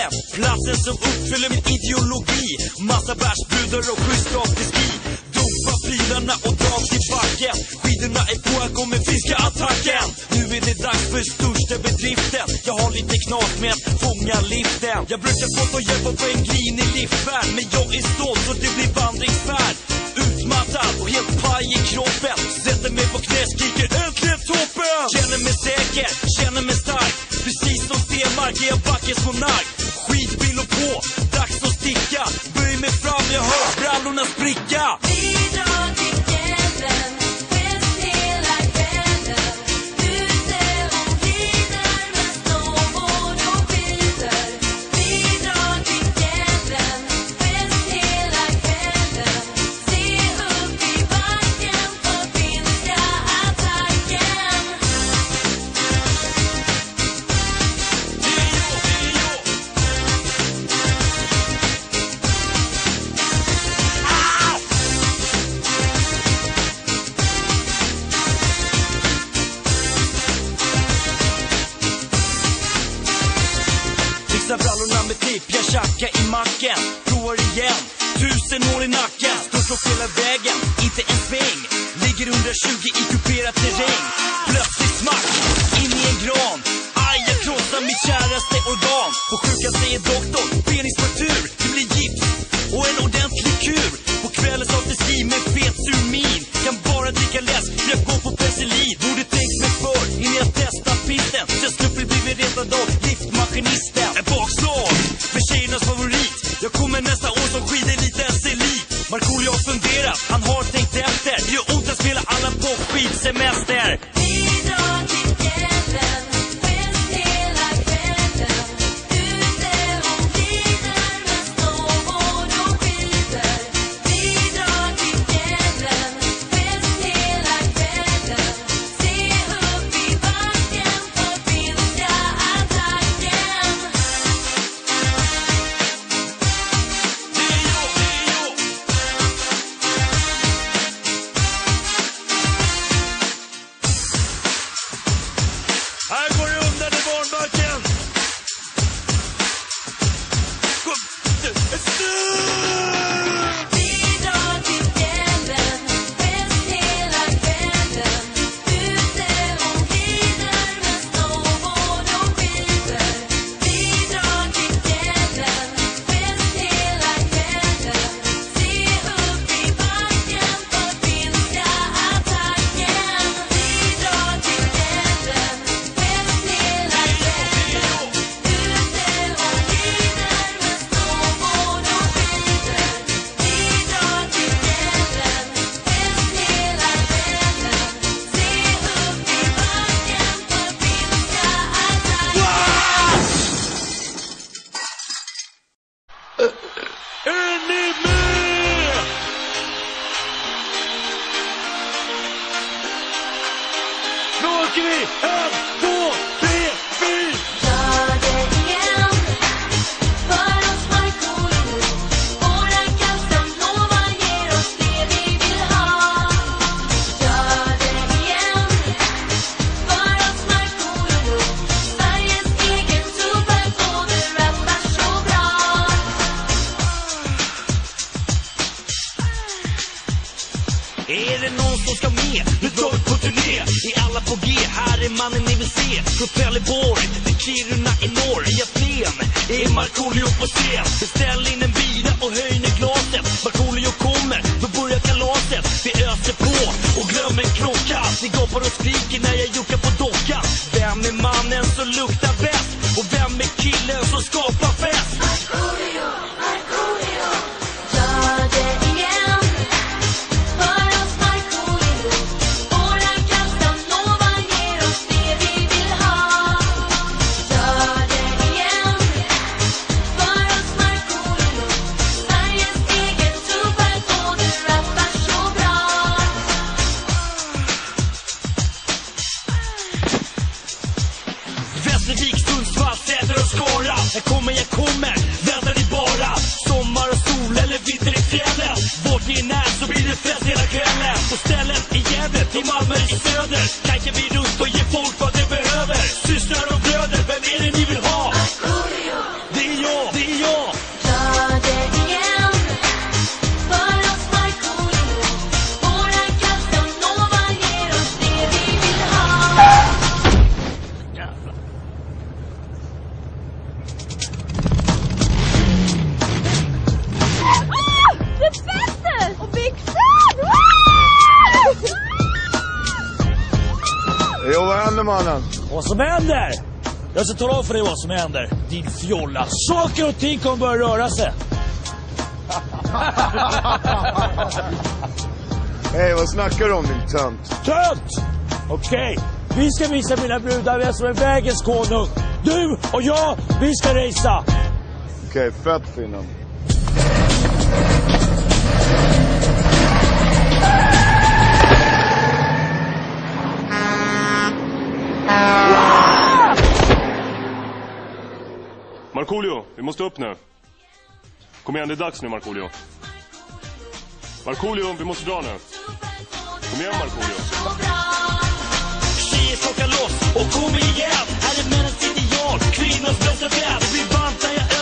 ställen, platsen som uppfyller min ideologi. Massa bärsbrudar och schysst afterski. Dumpa prylarna och dra till backen. Skidorna är på, jag kommer fiska attacken. Nu är det dags för största bedriften. Jag har lite knas med att fånga liften. Jag brukar få ta hjälp av en grinig liftfärd, men jag är stolt så det blir vandringsfärd. Utmattad och helt paj i kroppen. Sätter mig på knä, skriker äntligen toppen. Känner mig säker, känner mig stark. Precis som Stenmark är jag backens monark. Skitbilor på, dags att sticka. Böj mig fram, jag hör brallorna spricka. Vi drar till fjällen, fest hela kvällen. Ute och glider med snowboard och skidor. Vi drar till fjällen, fest hela kvällen. Se upp i backen för finska attacken. Fixar brallorna med tipp, jag tjackar i macken. Provar igen, 1000 år i nacken. Stort upp hela vägen, inte en sväng. Ligger 120 i kuperad terräng. Plötsligt smack, in i en gran. Aj, jag krossar mitt käraste organ. På sjukan säger doktorn, penisfraktur. Det blir gips och en ordentlig kur. På kvällen sa det ski med fet sur min. Kan bara dricka läsk, för jag går på penicillin. Borde tänkt mig för innan jag testar pisten. Sen slupper blivit retad av liftmaskinisten. En bakslag för tjejernas favorit. Jag kommer nästa år som skidelitens elit. Markoolio har funderat, han har tänkt efter. Det gör ont att spela alla på skidsemester. Vi drar till fjällen, fest hela kvällen. Ute och glider med snowboard och skidor. Vi drar till fjällen, fest hela kvällen. Se upp i backen för finska attacken. Här går det undan i barnbacken. Vi drar till fjällen, fest hela kvällen. Ute och glider med snowboard och skidor. Vi drar till fjällen, fest hela kvällen. Se upp i backen för finska attacken. Vi drar till fjällen, fest hela kvällen. Ute och glider med snowboard och skidor. Vi drar till fjällen, fest hela kvällen. Se upp i backen för finska attacken. Är ni med? Nu åker vi! 1, 2, 3, 4! Gör det igen för oss Markoolio. Våra Casanova ger oss det vi vill ha. Gör det igen för oss Markoolio. Sveriges egen superfåder rappar så bra. Är det någon som ska med? Nu drar vi på turné. Är alla på G? Här är mannen ni vill se. Från Trelleborg till Kiruna i norr. I Aten är Markoolio på scen. Beställ in en bira och höj ner glaset. Markoolio kommer, då börjar kalaset. Vi öser på och glömmer krocka. Ni gapar och skriker när jag juckar på dockan. Vem är mannen som luktar bäst? Och vem är killen som skapar fest? Markoolio, Markoolio. Gör det igen för oss Markoolio. Våra Casanova ger oss det vi vill ha. Gör det igen för oss Markoolio. Sveriges egen superfåder rappar så bra. Västervik, Sundsvall, Säter och Skara. Här kommer jag kommer, väntar ni bara. Sommar och sol eller vinter i fjällen. Vart ni är när så blir det fest hela kvällen. På ställen i Gävle till Malmö i söder. Kajkar vi runt och ger folk vad de behöver. Systrar och bröder, vem är det ni vill ha? Markoolio, Det är jag, händer, mannen? Vad som händer? Jag ska tala om för dig vad som händer. Din fjolla. Saker och ting kommer börja röra sig. Hej, vad snackar du om, din tönt? Tönt! Okej. Vi ska visa mina brudar vem som är vägens konung. Du och jag, vi ska racea. Okej, fett finnen. Markoolio, vi måste upp nu. Kom igen, det är dags nu, Markoolio. Markoolio, vi måste dra nu. Kom igen, Markoolio. Tjejer skakar loss och kom igen. Här är männens ideal, kvinnors bästa vän. Vi bantar, jag